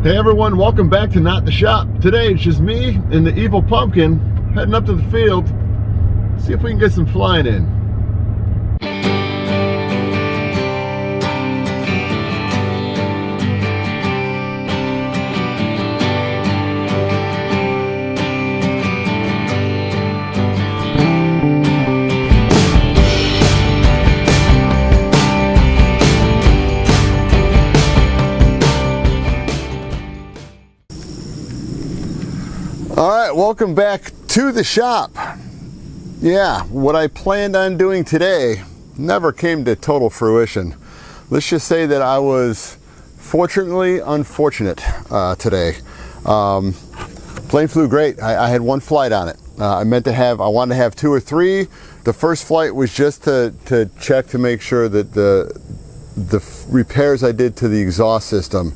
Hey everyone, welcome back to Not the Shop. Today it's just me and the evil pumpkin heading up to the field, see if we can get some flying in. Alright, welcome back to the shop. Yeah, what I planned on doing today never came to total fruition. Let's just say that I was fortunately unfortunate today. Plane flew great. I had one flight on it. I wanted to have 2 or 3. The first flight was just to check to make sure that the repairs I did to the exhaust system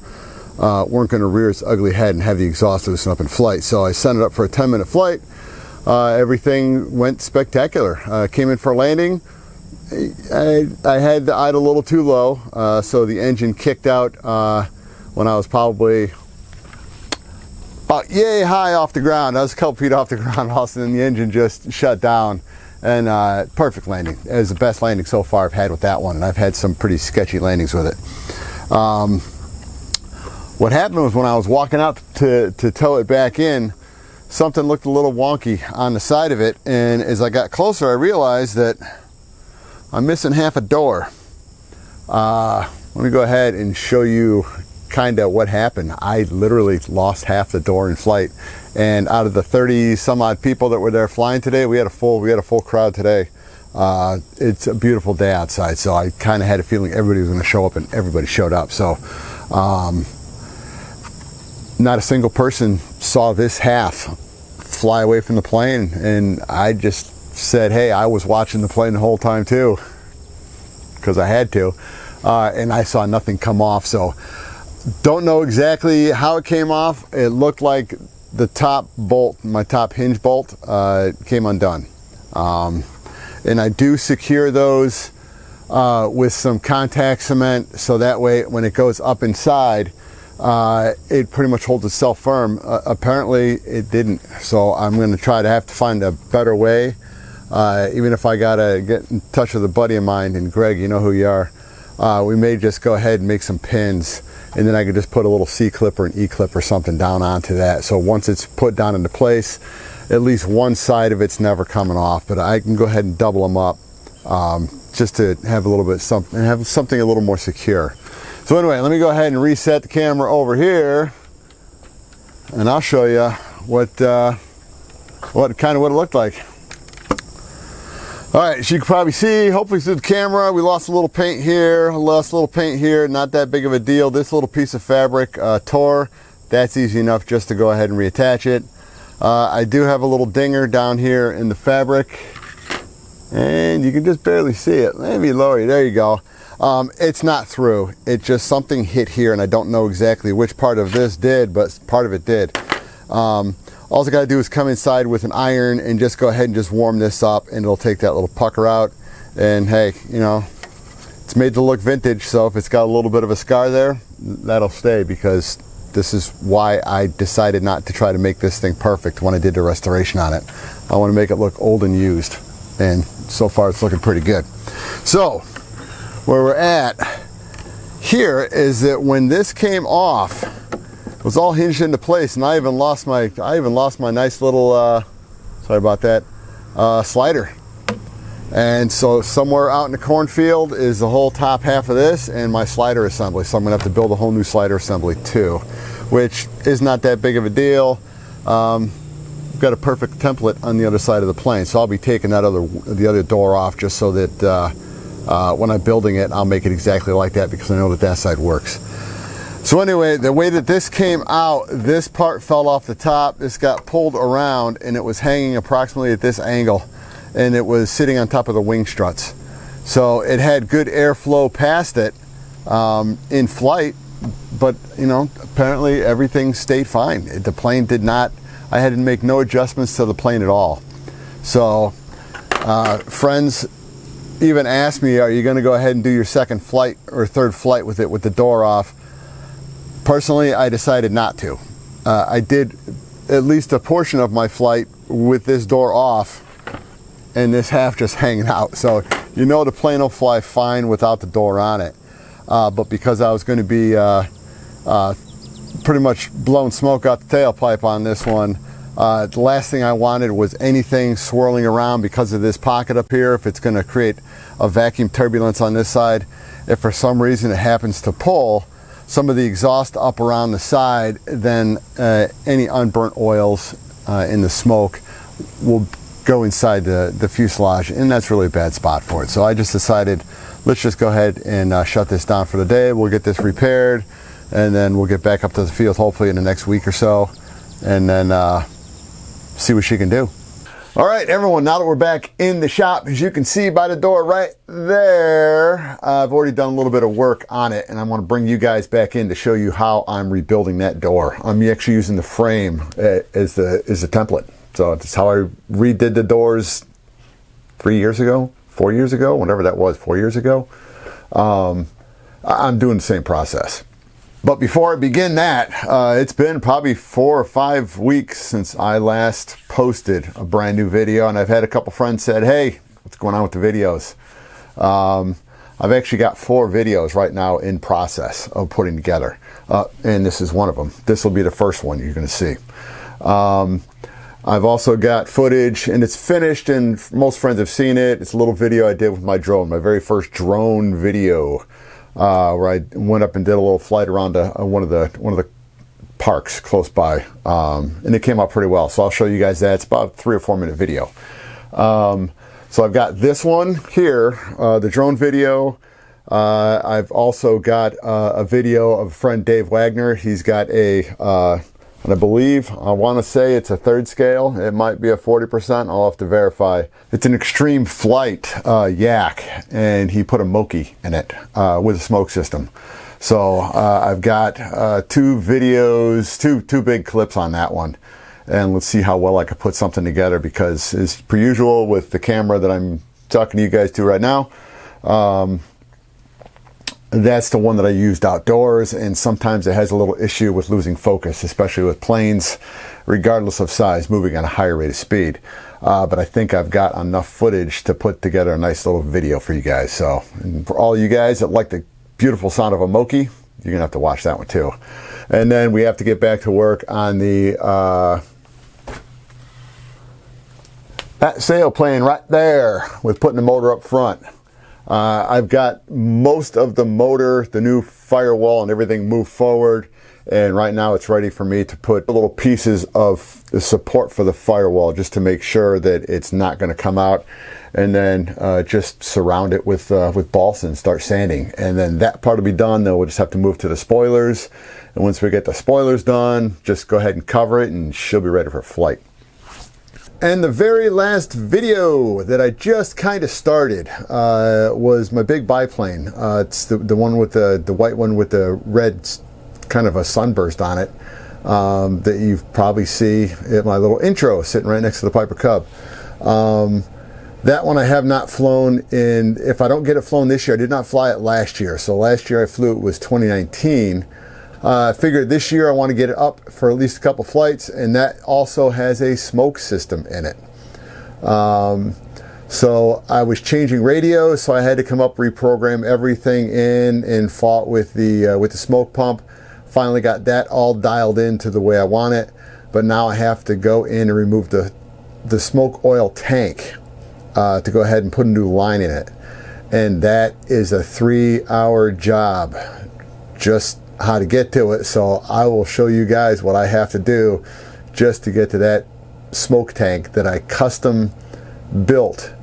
weren't going to rear its ugly head and have the exhaust loosen up in flight. So I sent it up for a 10-minute flight. Everything went spectacular. Came in for a landing. I had the idle a little too low, so the engine kicked out when I was probably about yay high off the ground. I was a couple feet off the ground, all of a sudden the engine just shut down. And perfect landing. It was the best landing so far I've had with that one, and I've had some pretty sketchy landings with it. What happened was when I was walking out to tow it back in, something looked a little wonky on the side of it, and as I got closer I realized that I'm missing half a door. Let me go ahead and show you kind of what happened. I literally lost half the door in flight, and out of the 30 some odd people that were there flying today, we had a full crowd today. It's a beautiful day outside, so I kind of had a feeling everybody was going to show up, and everybody showed up. So not a single person saw this half fly away from the plane, and I just said, hey, I was watching the plane the whole time too, because I had to, and I saw nothing come off. So don't know exactly how it came off. It looked like the top bolt, my top hinge bolt, came undone, and I do secure those with some contact cement, so that way when it goes up inside, it pretty much holds itself firm. Apparently it didn't, so I'm going to have to find a better way, even if I gotta get in touch with a buddy of mine, and Greg, you know who you are. We may just go ahead and make some pins, and then I could just put a little C-clip or an E-clip or something down onto that, so once it's put down into place, at least one side of it's never coming off. But I can go ahead and double them up, just to have a little bit something, have something a little more secure. So anyway, let me go ahead and reset the camera over here, and I'll show you what it looked like. All right, as you can probably see, hopefully through the camera, we lost a little paint here, not that big of a deal. This little piece of fabric tore. That's easy enough just to go ahead and reattach it. I do have a little dinger down here in the fabric, and you can just barely see it. Let me lower you, there you go. It's not through. It just, something hit here, and I don't know exactly which part of this did, but part of it did. All I gotta do is come inside with an iron and just go ahead and just warm this up, and it'll take that little pucker out. And hey, you know, it's made to look vintage, so if it's got a little bit of a scar there, that'll stay, because this is why I decided not to try to make this thing perfect when I did the restoration on it. I want to make it look old and used, and so far it's looking pretty good. So where we're at here is that when this came off, it was all hinged into place, and I even lost my nice little sorry about that, slider. And so somewhere out in the cornfield is the whole top half of this and my slider assembly. So I'm gonna have to build a whole new slider assembly too, which is not that big of a deal. Got a perfect template on the other side of the plane, so I'll be taking the other door off, just so that when I'm building it, I'll make it exactly like that, because I know that that side works. So anyway, the way that this came out, this part fell off the top, this got pulled around, and it was hanging approximately at this angle, and it was sitting on top of the wing struts. So it had good airflow past it in flight, but you know, apparently everything stayed fine. The plane did not, I had to make no adjustments to the plane at all. So friends even asked me, are you going to go ahead and do your second flight or third flight with it with the door off? Personally, I decided not to. I did at least a portion of my flight with this door off and this half just hanging out. So you know the plane will fly fine without the door on it. But because I was going to be pretty much blowing smoke out the tailpipe on this one, the last thing I wanted was anything swirling around because of this pocket up here. If it's going to create a vacuum turbulence on this side, if for some reason it happens to pull some of the exhaust up around the side, then any unburnt oils in the smoke will go inside the fuselage, and that's really a bad spot for it. So I just decided, let's just go ahead and shut this down for the day. We'll get this repaired, and then we'll get back up to the field hopefully in the next week or so, and then see what she can do. All right, everyone, now that we're back in the shop, as you can see by the door right there, I've already done a little bit of work on it, and I want to bring you guys back in to show you how I'm rebuilding that door. I'm actually using the frame as the template. So it's how I redid the doors 3 years ago, 4 years ago, whenever that was, 4 years ago. I'm doing the same process. But before I begin that, it's been probably 4 or 5 weeks since I last posted a brand new video, and I've had a couple friends said, hey, what's going on with the videos? I've actually got 4 videos right now in process of putting together, and this is one of them. This will be the first one you're going to see. I've also got footage, and it's finished, and most friends have seen it. It's a little video I did with my drone, my very first drone video, where I went up and did a little flight around one of the parks close by, and it came out pretty well. So I'll show you guys that. It's about a 3 or 4 minute video. So I've got this one here, the drone video. I've also got a video of a friend, Dave Wagner. He's got and I believe, I want to say it's a 3rd scale. It might be a 40%. I'll have to verify. It's an extreme flight yak, and he put a Moki in it with a smoke system. So I've got 2 videos, two big clips on that one. And let's see how well I can put something together, because as per usual with the camera that I'm talking to you guys to right now, that's the one that I used outdoors, and sometimes it has a little issue with losing focus, especially with planes, regardless of size, moving at a higher rate of speed. But I think I've got enough footage to put together a nice little video for you guys. So, and for all you guys that like the beautiful sound of a Moki, you're gonna have to watch that one too. And then we have to get back to work on the that sailplane right there with putting the motor up front. I've got most of the motor, the new firewall and everything moved forward, and right now it's ready for me to put little pieces of the support for the firewall just to make sure that it's not going to come out, and then just surround it with balsa and start sanding, and then that part will be done. Then we'll just have to move to the spoilers, and once we get the spoilers done, just go ahead and cover it and she'll be ready for flight. And the very last video that I just kind of started was my big biplane. It's the one with the white one with the red kind of a sunburst on it that you probably see at my little intro sitting right next to the Piper Cub. That one I have not flown in. If I don't get it flown this year, I did not fly it last year. So last year I flew it was 2019. I figured this year I want to get it up for at least a couple flights, and that also has a smoke system in it. So I was changing radios, so I had to come up, reprogram everything in, and fought with the smoke pump. Finally got that all dialed in to the way I want it, but now I have to go in and remove the smoke oil tank to go ahead and put a new line in it, and that is a 3-hour job. Just how to get to it, so I will show you guys what I have to do just to get to that smoke tank that I custom built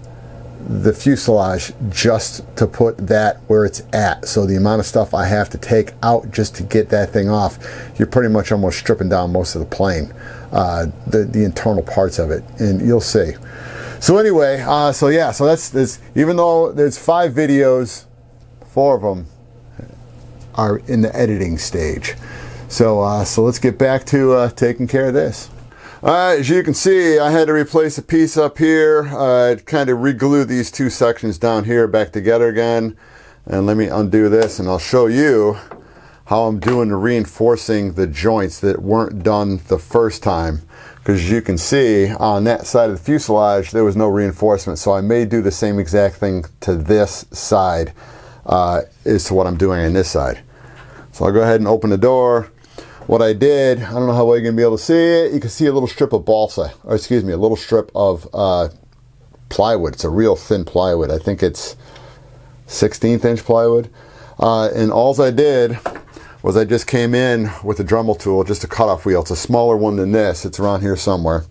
the fuselage just to put that where it's at. So the amount of stuff I have to take out just to get that thing off, you're pretty much almost stripping down most of the plane, the internal parts of it, and you'll see. So anyway, so yeah, so that's even though there's 5 videos, 4 of them are in the editing stage. So so let's get back to taking care of this. Alright, as you can see, I had to replace a piece up here. Kind of re-glue these 2 sections down here back together again. And let me undo this and I'll show you how I'm doing the reinforcing the joints that weren't done the first time. Because as you can see, on that side of the fuselage, there was no reinforcement. So I may do the same exact thing to this side as to what I'm doing on this side. So I'll go ahead and open the door. What I did, I don't know how well you're going to be able to see it. You can see a little strip of balsa, or excuse me, a little strip of plywood. It's a real thin plywood. I think it's 16th inch plywood. And all I did was I just came in with a Dremel tool, just a cutoff wheel. It's a smaller one than this. It's around here somewhere.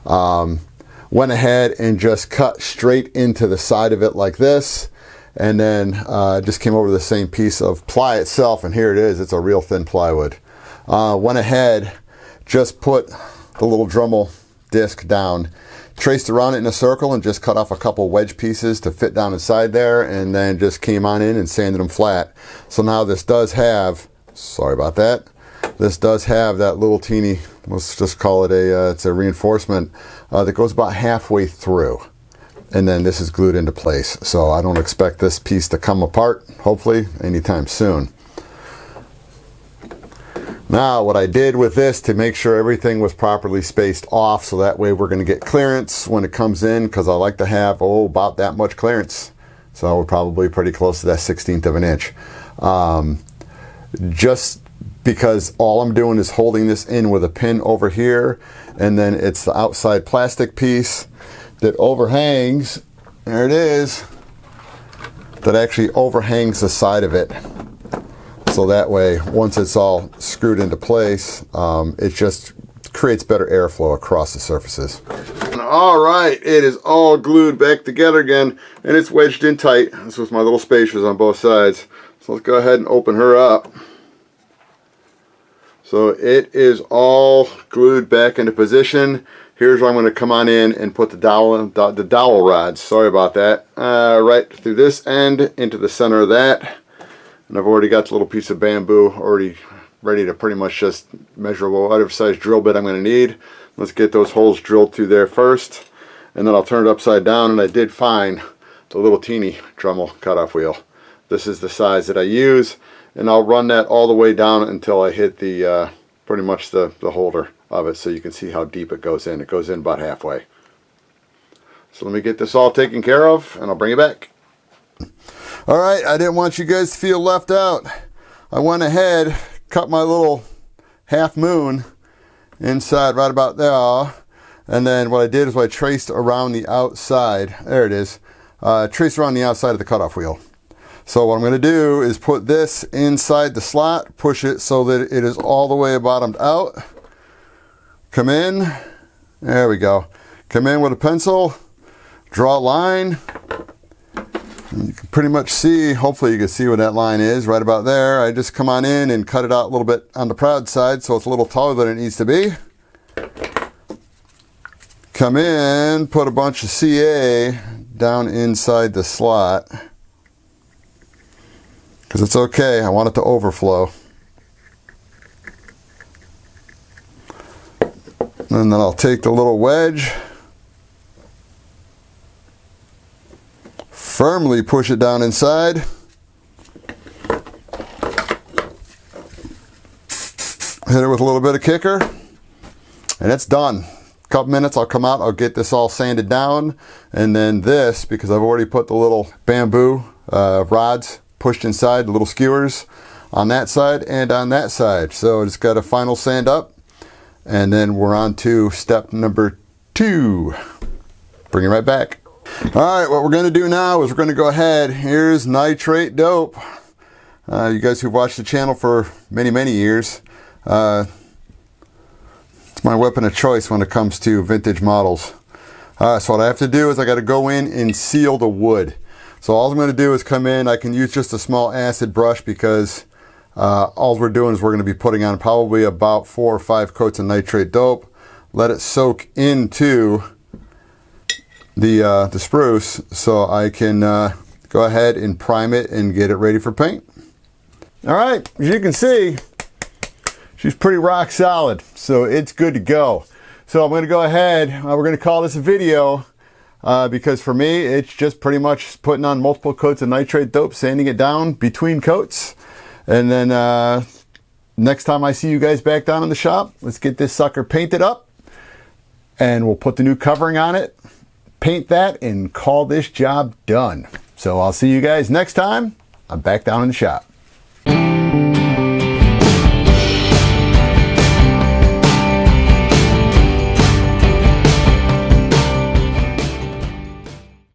Went ahead and just cut straight into the side of it like this. And then just came over the same piece of ply itself, and here it is. It's a real thin plywood. Went ahead, just put the little Dremel disc down, traced around it in a circle, and just cut off a couple wedge pieces to fit down inside there, and then just came on in and sanded them flat. So now this does have, sorry about that, this does have that little teeny, let's just call it it's a reinforcement that goes about halfway through. And then this is glued into place. So I don't expect this piece to come apart, hopefully, anytime soon. Now, what I did with this to make sure everything was properly spaced off, so that way we're going to get clearance when it comes in, because I like to have, about that much clearance. So we're probably pretty close to that 1/16 of an inch. Just because all I'm doing is holding this in with a pin over here, and then it's the outside plastic piece that overhangs, there it is, that actually overhangs the side of it. So that way, once it's all screwed into place, it just creates better airflow across the surfaces. All right, it is all glued back together again, and it's wedged in tight. This was my little spacers on both sides. So let's go ahead and open her up. So it is all glued back into position. Here's where I'm going to come on in and put the dowel rods, sorry about that, right through this end into the center of that. And I've already got the little piece of bamboo already ready to pretty much just measure whatever size drill bit I'm going to need. Let's get those holes drilled through there first, and then I'll turn it upside down. And I did find the little teeny Dremel cutoff wheel. This is the size that I use, and I'll run that all the way down until I hit the pretty much the holder of it, so you can see how deep it goes in. It goes in about halfway. So let me get this all taken care of, and I'll bring it back. All right, I didn't want you guys to feel left out. I went ahead, cut my little half moon inside right about there, and then what I did is I traced around the outside, there it is, traced around the outside of the cutoff wheel. So what I'm going to do is put this inside the slot, push it so that it is all the way bottomed out. Come in, there we go. Come in with a pencil, draw a line. You can pretty much see, hopefully you can see where that line is, right about there. I just come on in and cut it out a little bit on the proud side so it's a little taller than it needs to be. Come in, put a bunch of CA down inside the slot, because it's okay, I want it to overflow. And then I'll take the little wedge, firmly push it down inside. Hit it with a little bit of kicker, and it's done. A couple minutes, I'll come out, I'll get this all sanded down, and then this, because I've already put the little bamboo rods pushed inside, the little skewers on that side and on that side. So it's got a final sand up, and then we're on to step number 2. Bring it right back. All right, what we're going to do now is we're going to go ahead. Here's nitrate dope. You guys who've watched the channel for many years, it's my weapon of choice when it comes to vintage models. So what I have to do is I got to go in and seal the wood. So all I'm going to do is come in. I can use just a small acid brush, because all we're doing is we're going to be putting on probably about 4 or 5 coats of nitrate dope. Let it soak into the spruce, so I can go ahead and prime it and get it ready for paint. All right, as you can see, she's pretty rock solid, so it's good to go. So I'm going to go ahead, we're going to call this a video, because for me it's just pretty much putting on multiple coats of nitrate dope, sanding it down between coats, And then next time I see you guys back down in the shop, let's get this sucker painted up, and we'll put the new covering on it, paint that, and call this job done. So I'll see you guys next time. I'm back down in the shop.